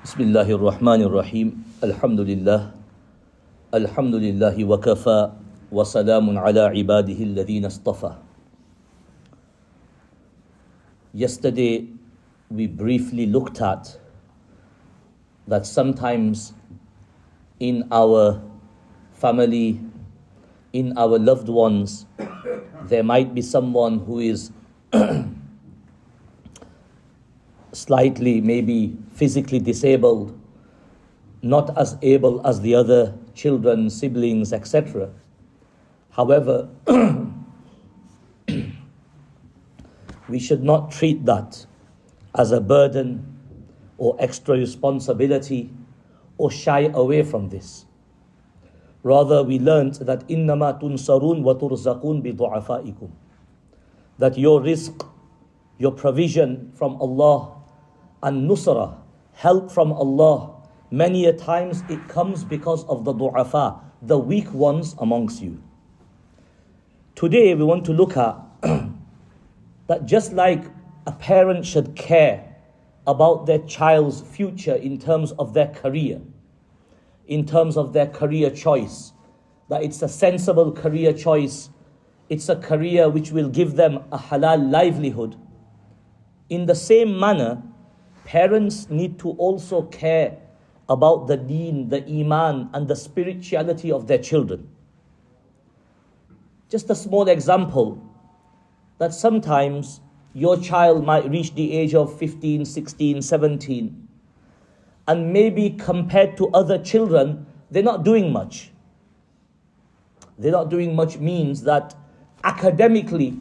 Bismillahir Rahmanir Rahim. Alhamdulillah. Alhamdulillahi wa kafa wa salamun ala ibadihi alladhina istafa. Yesterday we briefly looked at that sometimes in our family, in our loved ones, there might be someone who is slightly, maybe physically disabled, not as able as the other children, siblings, etc. However, we should not treat that as a burden or extra responsibility or shy away from this. Rather, we learnt that إِنَّمَا تُنْصَرُونَ وَتُرْزَقُونَ بِضُعَفَائِكُم, that your rizq, your provision from Allah, and nusrah, help from Allah, many a times it comes because of the du'afa, the weak ones amongst you. Today we want to look at that just like a parent should care about their child's future in terms of their career, in terms of their career choice, that it's a sensible career choice, it's a career which will give them a halal livelihood. In the same manner, parents need to also care about the deen, the iman, and the spirituality of their children. Just a small example, that sometimes your child might reach the age of 15, 16, 17, and maybe compared to other children, they're not doing much. They're not doing much means that academically,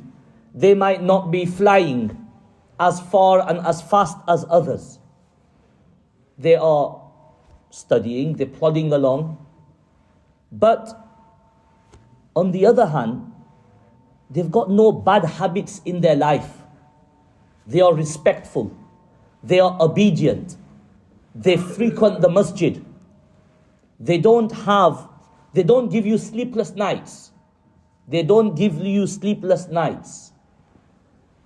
they might not be flying as far and as fast as others. They are studying, they're plodding along. But on the other hand, they've got no bad habits in their life. They are respectful, they are obedient, they frequent the masjid. They don't give you sleepless nights. They don't give you sleepless nights.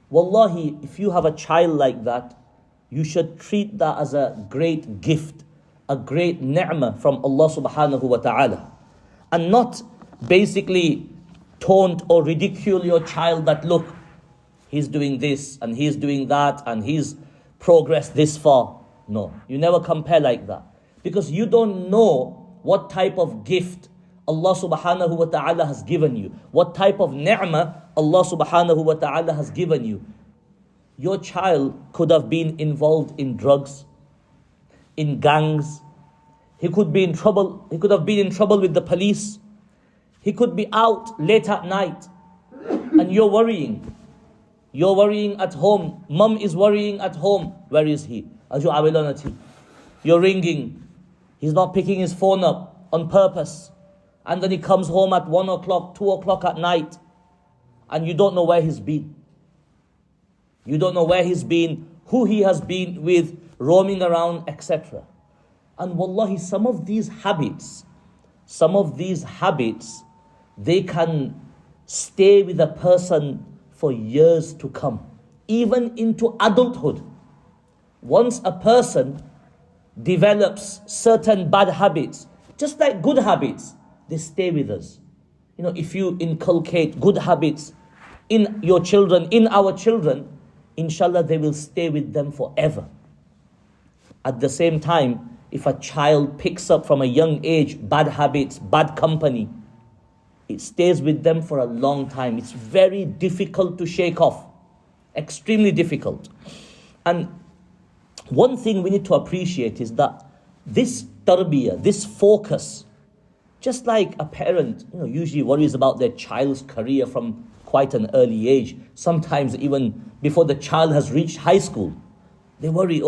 Wallahi, if you have a child like that, you should treat that as a great gift, a great ni'mah from Allah subhanahu wa ta'ala. And not basically taunt or ridicule your child that, look, he's doing this and he's doing that and he's progressed this far. No, you never compare like that. Because you don't know what type of gift Allah subhanahu wa ta'ala has given you. What type of ni'mah Allah subhanahu wa ta'ala has given you. Your child could have been involved in drugs, in gangs. He could be in trouble. He could have been in trouble with the police. He could be out late at night. And you're worrying. You're worrying at home. Mum is worrying at home. Where is he? You're ringing. He's not picking his phone up on purpose. And then he comes home at 1 o'clock, 2 o'clock at night. And you don't know where he's been. You don't know where he's been, who he has been with, roaming around, etc. And wallahi, some of these habits, they can stay with a person for years to come, even into adulthood. Once a person develops certain bad habits, just like good habits, they stay with us. You know, if you inculcate good habits in your children, in our children, inshallah they will stay with them forever. At the same time, if a child picks up from a young age bad habits, bad company, it stays with them for a long time. It's very difficult to shake off. Extremely difficult. And one thing we need to appreciate is that this tarbiyah, this focus, just like a parent, usually worries about their child's career from quite an early age. Sometimes even before the child has reached high school, they worry,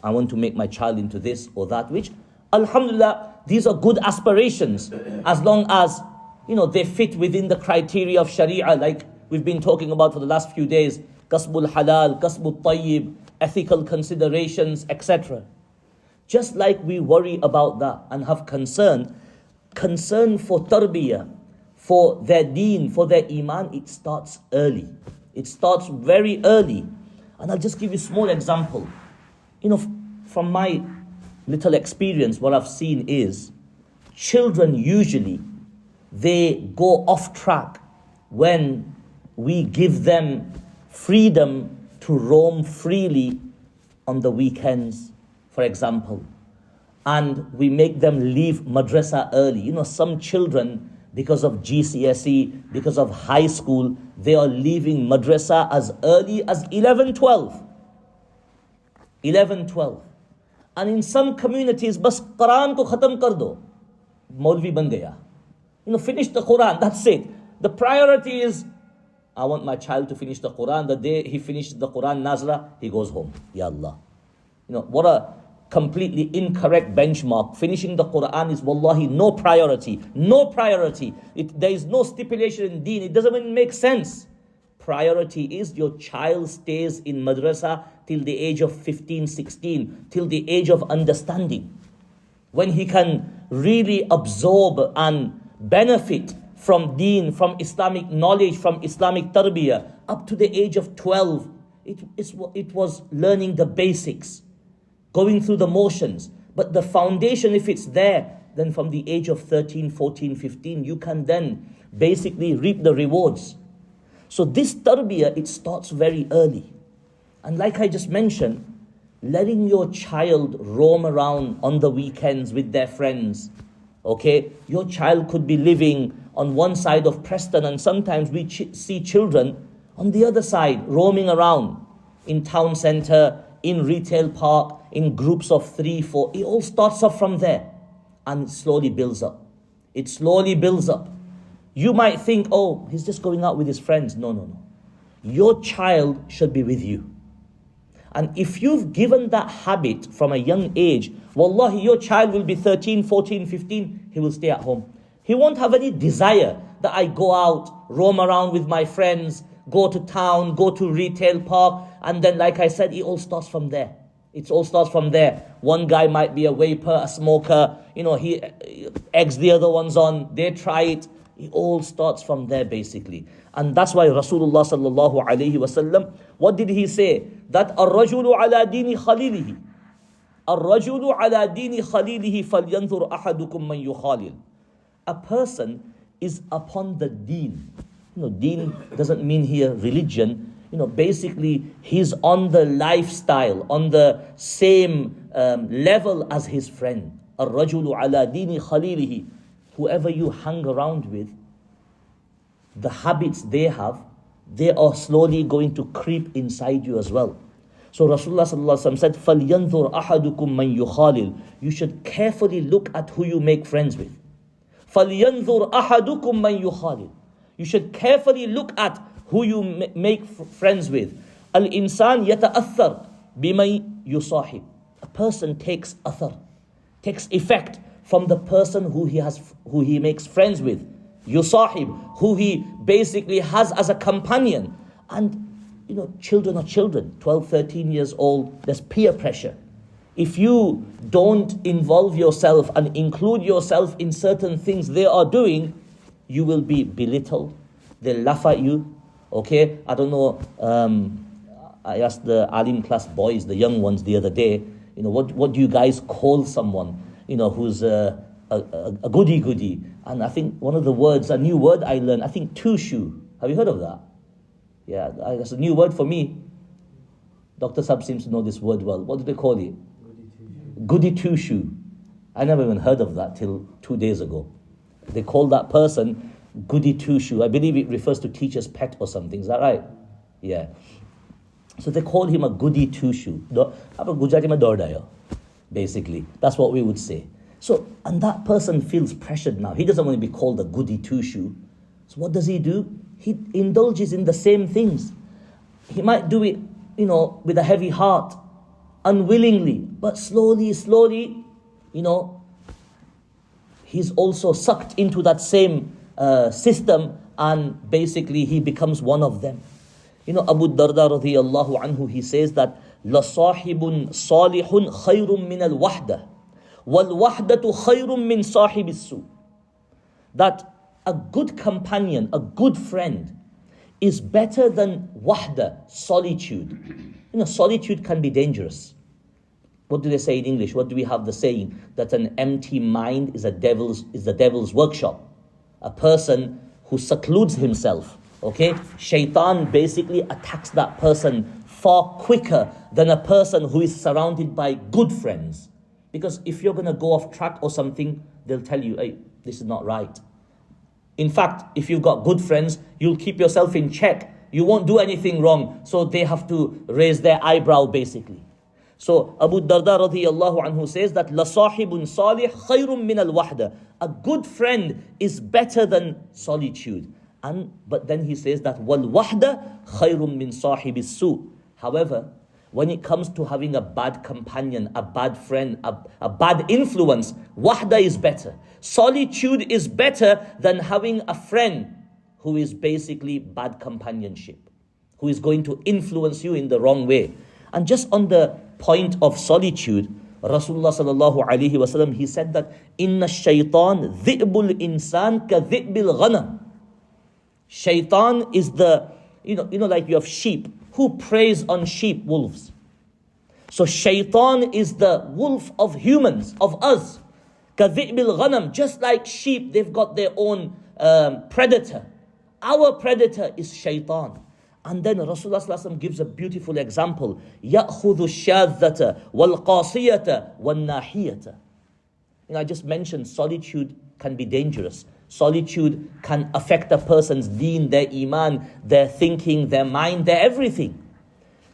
I want to make my child into this or that, which, alhamdulillah, these are good aspirations, as long as, they fit within the criteria of Sharia, like we've been talking about for the last few days, kasbul halal, kasbul tayyib, ethical considerations, etc. Just like we worry about that and have concern for tarbiyah, for their deen, for their iman, it starts early. It starts very early. And I'll just give you a small example. From my little experience, what I've seen is children usually, they go off track when we give them freedom to roam freely on the weekends, for example. And we make them leave madrasa early. Some children, because of GCSE, because of high school, they are leaving madrasa as early as 11, 12. 11, 12. And in some communities, bas Quran ko khatam kar do. Maulvi ban gaya. Finish the Quran, that's it. The priority is, I want my child to finish the Quran. The day he finishes the Quran Nazla, he goes home. Ya Allah. What a completely incorrect benchmark. Finishing the Quran is wallahi no priority. No priority. There is no stipulation in deen. It doesn't even make sense. Priority is your child stays in madrasa till the age of 15, 16, till the age of understanding. When he can really absorb and benefit from deen, from Islamic knowledge, from Islamic tarbiyah, up to the age of 12, it was learning the basics, going through the motions. But the foundation, if it's there, then from the age of 13, 14, 15, you can then basically reap the rewards. So this tarbiyah, it starts very early. And like I just mentioned, letting your child roam around on the weekends with their friends. Okay, your child could be living on one side of Preston, and sometimes we see children on the other side roaming around in town centre, in retail park, in groups of 3, 4. It all starts off from there and slowly builds up. It slowly builds up. You might think, oh, he's just going out with his friends. No. Your child should be with you. And if you've given that habit from a young age, wallahi, your child will be 13, 14, 15, he will stay at home. He won't have any desire that I go out, roam around with my friends, go to town, go to retail park, and then like I said, it all starts from there. It all starts from there. One guy might be a vapor, a smoker, he eggs the other ones on, they try it. It all starts from there basically. And that's why Rasulullah sallallahu alayhi wasallam, what did he say? That ar-rajulu ala dini khalilihi. Ar-rajulu ala dini khalilihi falyanzur ahadukum man yukhalil. A person is upon the deen. Deen doesn't mean here religion. Basically he's on the lifestyle, on the same level as his friend. Ar-rajulu ala dini khalilihi. Whoever you hang around with, the habits they have, they are slowly going to creep inside you as well. So Rasulullah sallallahu alaihi wasallam said, فَلْيَنْظُرْ أَحَدُكُمْ مَنْ يُخَالِلْ. You should carefully look at who you make friends with. فَلْيَنْظُرْ أَحَدُكُمْ مَنْ يُخَالِلْ. You should carefully look at who you make friends with. الْإِنسان يَتَأَثَّرْ بِمَنْ يُصَاحِبْ. A person takes athar, takes effect from the person who he makes friends with. Yusahib, who he basically has as a companion. And children are children, 12, 13 years old, there's peer pressure. If you don't involve yourself and include yourself in certain things they are doing, you will be belittled. They'll laugh at you. Okay, I don't know, I asked the Alim class boys, the young ones the other day, what do you guys call someone who's a goody. And I think one of the words, a new word I learned, I think two-shoe. Have you heard of that? Yeah, that's a new word for me. Dr. Sab seems to know this word well. What do they call it? Goody two-shoe. I never even heard of that till 2 days ago. They call that person goody two-shoe. I believe it refers to teacher's pet or something. Is that right? Yeah. So they call him a goody two-shoe. Basically, that's what we would say. So, and that person feels pressured now. He doesn't want to be called a goody two-shoe. So what does he do? He indulges in the same things. He might do it, with a heavy heart, unwillingly, but slowly, he's also sucked into that same system, and basically he becomes one of them. Abu Darda radiyallahu anhu, he says that لَصَاحِبٌ صَالِحٌ خَيْرٌ مِّنَ الْوَحْدَةِ وَالْوَحْدَةُ خَيْرٌ مِّن صَاحِبِ السُّوءِ. That a good companion, a good friend, is better than wahda, solitude. Solitude can be dangerous. What do they say in English? What do we have the saying? That an empty mind is the devil's workshop. A person who secludes himself, okay? Shaitan basically attacks that person far quicker than a person who is surrounded by good friends. Because if you're going to go off track or something, they'll tell you, hey, this is not right. In fact, if you've got good friends, you'll keep yourself in check. You won't do anything wrong. So they have to raise their eyebrow basically. So Abu Darda radiyallahu anhu says that لَصَاحِبٌ صَالِحٌ خَيْرٌ مِّنَ الْوَحْدَةِ. A good friend is better than solitude. But then he says that وَالْوَحْدَةِ خَيْرٌ مِّن صَاحِبِ السُّوءِ. However, when it comes to having a bad companion, a bad friend, a bad influence, wahda is better. Solitude is better than having a friend who is basically bad companionship, who is going to influence you in the wrong way. And just on the point of solitude, Rasulullah sallallahu alaihi wasallam, he said that inna shaitan dhi'bul insan ka dhi'bil ghanam. Shaitan is the, like you have sheep. Who preys on sheep? Wolves. So shaitan is the wolf of humans, of us. Ka dhi'bil ghanam. Just like sheep, they've got their own predator. Our predator is shaitan. And then Rasulullah sallallahu alaihi wasallam gives a beautiful example. يَأْخُذُ الشَّاذَّةَ وَالْقَاسِيَةَ وَالنَّاحِيَةَ. I just mentioned solitude can be dangerous. Solitude can affect a person's deen, their iman, their thinking, their mind, their everything.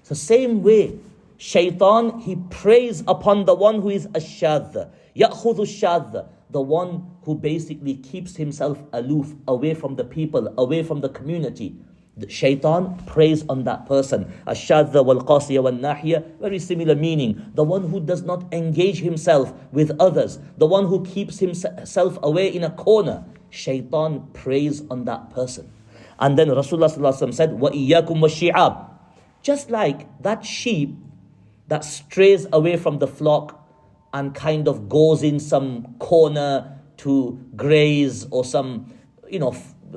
So same way, shaitan, he preys upon the one who is ash-shadh. يَأْخُذُ الشَّاذَّ. The one who basically keeps himself aloof, away from the people, away from the community. The shaitan preys on that person. Ash-shadha wal-qasiya wal-nahiya, very similar meaning. The one who does not engage himself with others. The one who keeps himself away in a corner. Shaitan preys on that person. And then Rasulullah sallallahu alaihi wasallam said, وَإِيَّاكُمْ وَالشِّعَابِ. Just like that sheep that strays away from the flock and kind of goes in some corner to graze or some,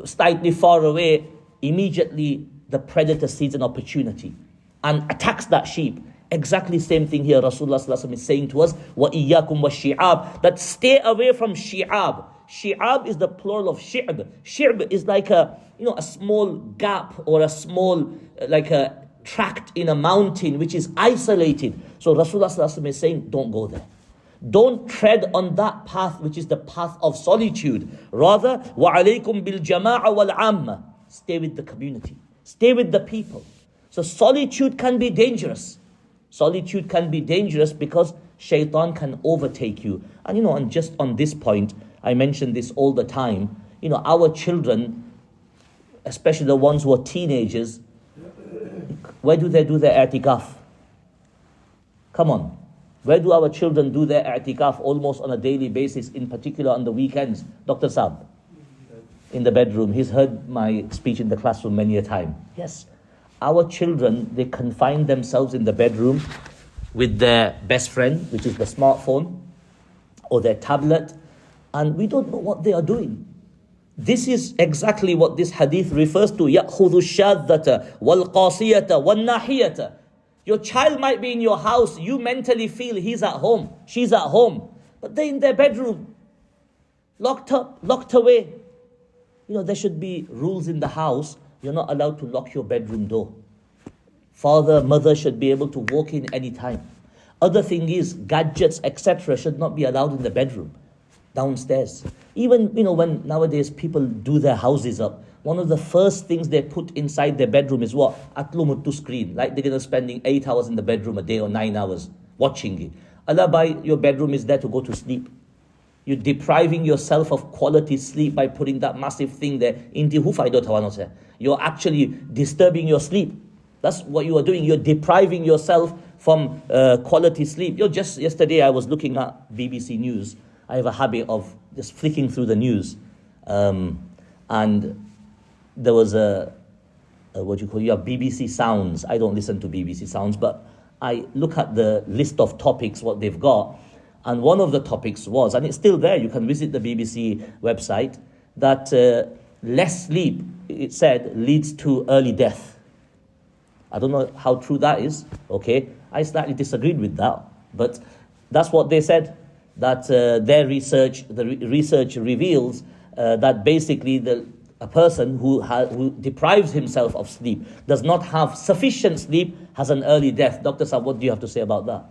slightly far away, immediately the predator sees an opportunity and attacks that sheep. Exactly same thing here. Rasulullah sallallahu alaihi wasallam is saying to us, وَإِيَّاكُمْ وَالشِّعَابِ, that stay away from shi'ab. Shi'ab is the plural of shi'b. Shi'b is like a small gap or a small, like a tract in a mountain which is isolated. So Rasulullah sallallahu alaihi wasallam is saying, don't go there. Don't tread on that path which is the path of solitude. Rather, وَعَلَيْكُمْ بِالْجَمَاعَ وَالْعَامَّةِ. Stay with the community. Stay with the people. So solitude can be dangerous. Solitude can be dangerous because shaitan can overtake you. And and just on this point, I mention this all the time. Our children, especially the ones who are teenagers, where do they do their i'tikaf? Come on. Where do our children do their i'tikaf almost on a daily basis, in particular on the weekends? Dr. Saab? In the bedroom. He's heard my speech in the classroom many a time. Yes. Our children, they confine themselves in the bedroom with their best friend, which is the smartphone or their tablet, and we don't know what they are doing. This is exactly what this hadith refers to. يَأْخُذُ الشَّاذَّةَ وَالْقَاسِيَةَ وَالنَّاحِيَةَ. Your child might be in your house. You mentally feel he's at home, she's at home, but they're in their bedroom, locked up, locked away. There should be rules in the house. You're not allowed to lock your bedroom door. Father, mother should be able to walk in any time. Other thing is, gadgets, etc. should not be allowed in the bedroom, downstairs. Even, when nowadays people do their houses up, one of the first things they put inside their bedroom is what? Atlumuttu screen. Like they're going to spending 8 hours in the bedroom a day or 9 hours watching it. Allah, by your bedroom is there to go to sleep. You're depriving yourself of quality sleep by putting that massive thing there. You're actually disturbing your sleep. That's what you are doing. You're depriving yourself from quality sleep. Yesterday I was looking at BBC News. I have a habit of just flicking through the news. And there was you have BBC Sounds. I don't listen to BBC Sounds, but I look at the list of topics, what they've got. And one of the topics was, and it's still there, you can visit the BBC website, that less sleep, it said, leads to early death. I don't know how true that is, okay? I slightly disagreed with that. But that's what they said, that their research, research reveals that basically a person who deprives himself of sleep, does not have sufficient sleep, has an early death. Dr. Saab, what do you have to say about that?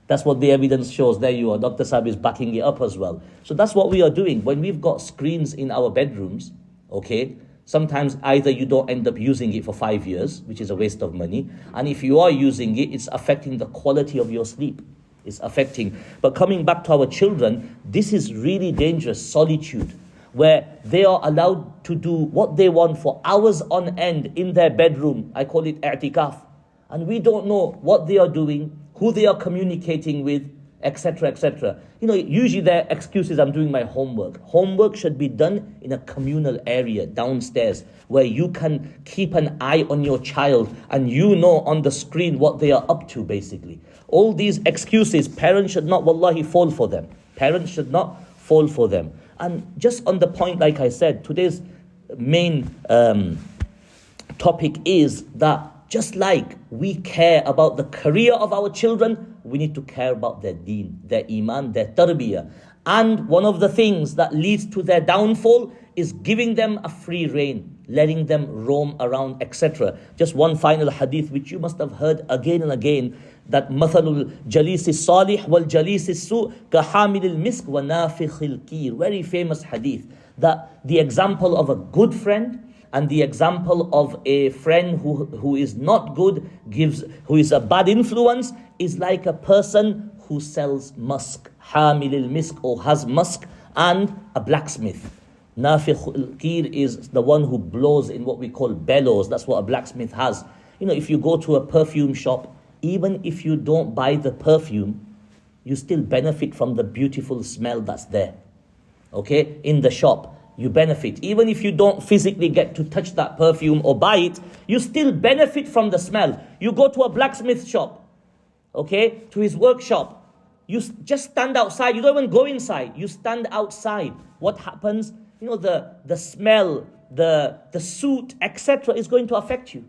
That's what the evidence shows. There you are. Dr. Saab is backing it up as well. So that's what we are doing. When we've got screens in our bedrooms, okay, sometimes either you don't end up using it for 5 years, which is a waste of money, and if you are using it, it's affecting the quality of your sleep. It's affecting. But coming back to our children, this is really dangerous, solitude, where they are allowed to do what they want for hours on end in their bedroom. I call it i'tikaf. And we don't know what they are doing, who they are communicating with, etc., etc. Usually their excuse is, I'm doing my homework. Homework should be done in a communal area downstairs where you can keep an eye on your child and you know on the screen what they are up to, basically. All these excuses, parents should not, wallahi, fall for them. Parents should not fall for them. And just on the point, like I said, today's main topic is that just like we care about the career of our children, we need to care about their deen, their iman, their tarbiyah. And one of the things that leads to their downfall is giving them a free rein, letting them roam around, etc. Just one final hadith which you must have heard again and again, that mathalul jalisi salih wal jalisi su ka hamilil misk wa nafikhil kir. Very famous hadith, that the example of a good friend and the example of a friend who is not good, who is a bad influence, is like a person who sells musk, hamilil misk, or has musk, and a blacksmith. Nafikhul kir is the one who blows in what we call bellows. That's what a blacksmith has. If you go to a perfume shop, even if you don't buy the perfume, you still benefit from the beautiful smell that's there. Okay? In the shop, you benefit. Even if you don't physically get to touch that perfume or buy it, you still benefit from the smell. You go to a blacksmith shop, okay, to his workshop. You just stand outside. You don't even go inside. You stand outside. What happens? The smell, the soot, etc. is going to affect you.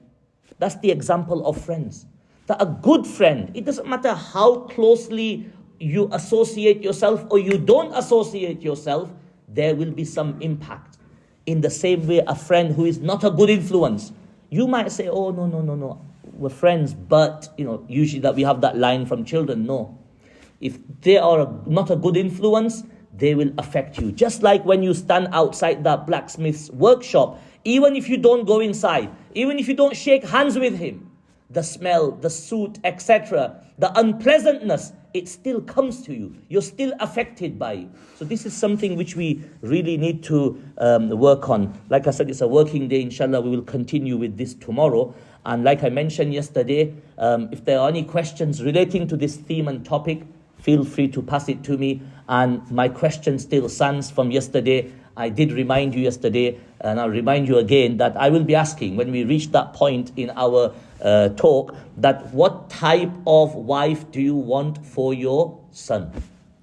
That's the example of friends. That a good friend, it doesn't matter how closely you associate yourself or you don't associate yourself, there will be some impact. In the same way, a friend who is not a good influence, you might say, oh, no, we're friends, but, usually that we have that line from children. No. If they are not a good influence, they will affect you. Just like when you stand outside that blacksmith's workshop, even if you don't go inside, even if you don't shake hands with him, the smell, the soot, etc., the unpleasantness, it still comes to you. You're still affected by it. So this is something which we really need to work on. Like I said, it's a working day. Inshallah, we will continue with this tomorrow. And like I mentioned yesterday, if there are any questions relating to this theme and topic, feel free to pass it to me. And my question still stands from yesterday. I did remind you yesterday, and I'll remind you again, that I will be asking when we reach that point in our talk, that what type of wife do you want for your son?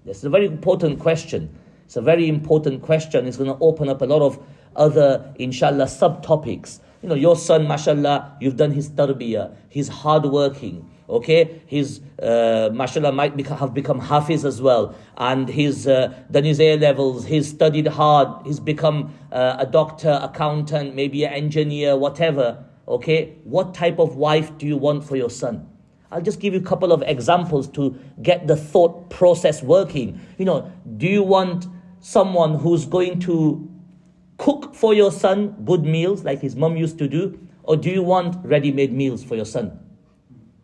That's a very important question. It's a very important question. It's going to open up a lot of other, inshallah, subtopics. Your son, mashallah, you've done his tarbiyah. He's hardworking. Okay, he's mashallah have become hafiz as well, and he's done his A-levels, he's studied hard, he's become a doctor, accountant, maybe an engineer, whatever. Okay, what type of wife do you want for your son? I'll just give you a couple of examples to get the thought process working. Do you want someone who's going to cook for your son good meals like his mum used to do, or do you want ready-made meals for your son?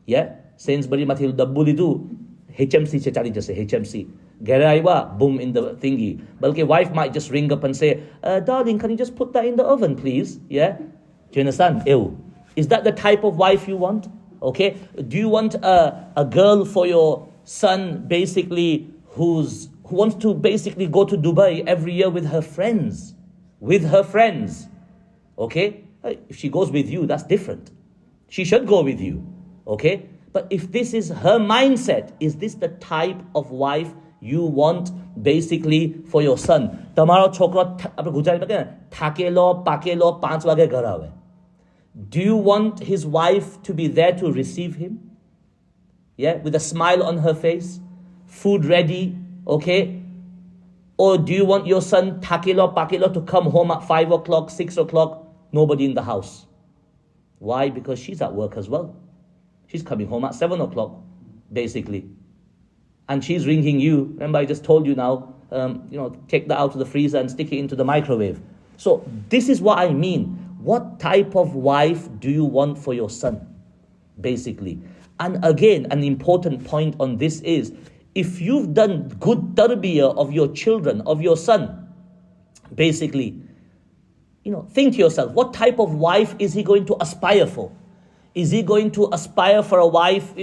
Yeah, Sainsbury mathil dabbuli do HMC che chali jase HMC. Geraiwa boom in the thingy. Balki wife might just ring up and say, darling, can you just put that in the oven, please? Yeah, do you understand? Ew. Is that the type of wife you want? Okay. Do you want a girl for your son, basically who wants to basically go to Dubai every year with her friends? Okay. If she goes with you, that's different. She should go with you. Okay, but if this is her mindset, is this the type of wife you want basically for your son? Tamaro chokra thakelo pakelo 5 wage ghar aave. Do you want his wife to be there to receive him? yeah, with a smile on her face, food ready, okay? Or do you want your son, Pakilo, to come home at 5 o'clock, 6 o'clock, nobody in the house? Why? Because she's at work as well. She's coming home at 7 o'clock, basically. And she's ringing you. Remember, I just told you now, take that out of the freezer and stick it into the microwave. So this is what I mean. What type of wife do you want for your son? Basically. And again, an important point on this is, if you've done good tarbiyah of your children, of your son, basically, think to yourself, what type of wife is he going to aspire for? Is he going to aspire for a wife,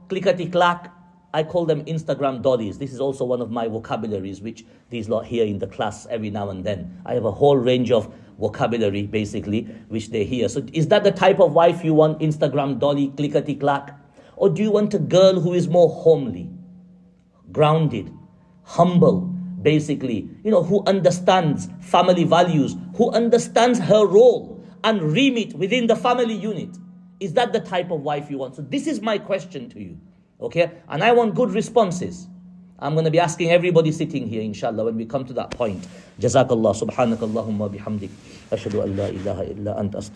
clickety-clack? I call them Instagram dollies. This is also one of my vocabularies, which these lot hear in the class every now and then. I have a whole range of vocabulary, basically, which they hear. So is that the type of wife you want, Instagram dolly, clickety-clack? Or do you want a girl who is more homely, grounded, humble, basically, who understands family values, who understands her role and remit within the family unit? Is that the type of wife you want? So this is my question to you, okay? And I want good responses. I'm going to be asking everybody sitting here, inshallah, when we come to that point. Jazakallah, subhanakallahumma bihamdik. Ashhadu an la ilaha illa anta astaghfiruka.